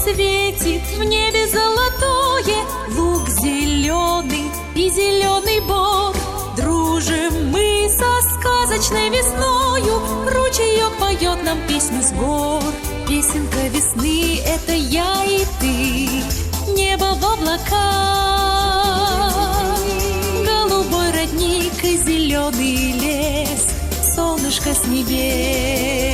светит в небе золотое, луг зеленый и зеленый бор. Дружим мы со сказочной весною, ручеек поет нам песню с гор. Песенка весны — это я и ты, небо в облаках, голубой родник и зеленый лес, солнышко с небес.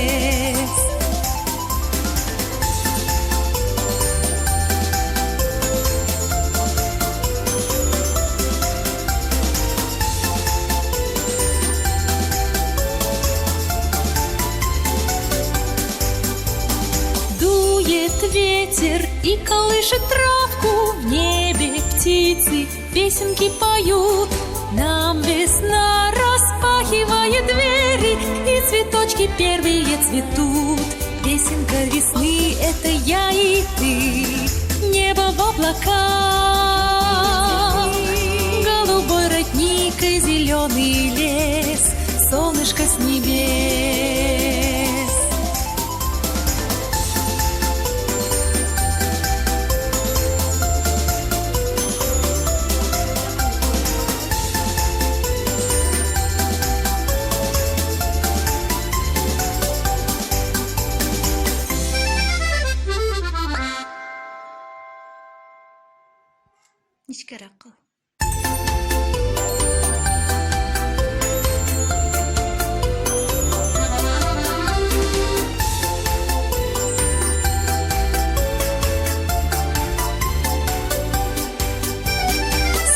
Ветер и колышет травку, в небе птицы песенки поют. Нам весна распахивает двери, и цветочки первые цветут. Песенка весны — это я и ты, небо в облаках, голубой родник и зеленый лес, солнышко с небес. Ничкаракал.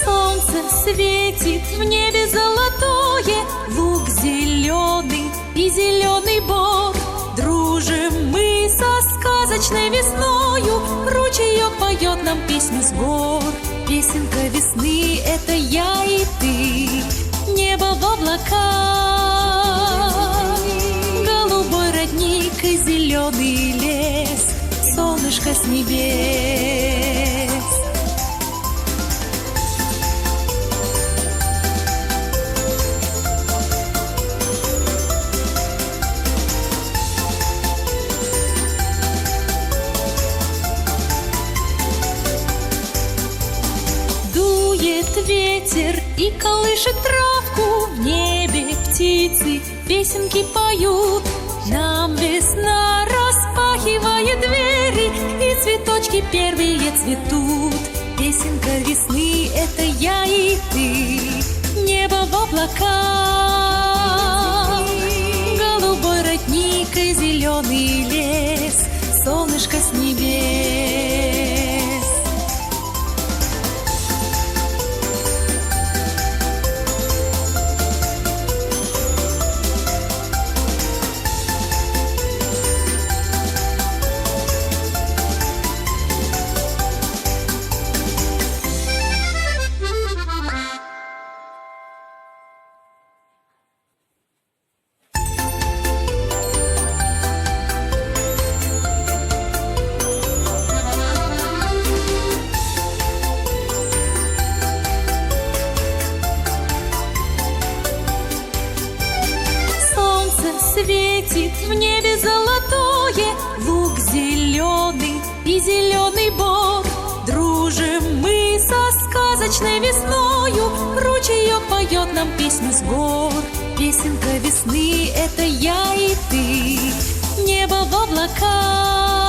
Солнце светит в небе золотое, луг зеленый и зеленый бор. Дружим мы со сказочной весною, ручеек поет нам песню с гор. Песенка весны — это я и ты, небо в облаках, голубой родник и зеленый лес, солнышко с небес. Ветер и колышет травку, в небе птицы песенки поют. Нам весна распахивает двери, и цветочки первые цветут. Песенка весны — это я и ты, небо в облаках, голубой родник и зеленый лес, солнышко с небес. Светит в небе золотое, луг зеленый и зеленый бор. Дружим мы со сказочной весною, ручеек поет нам песню с гор. Песенка весны — это я и ты, небо в облаках,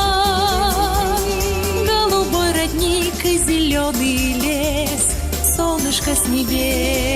голубой родник и зеленый лес, солнышко с небес.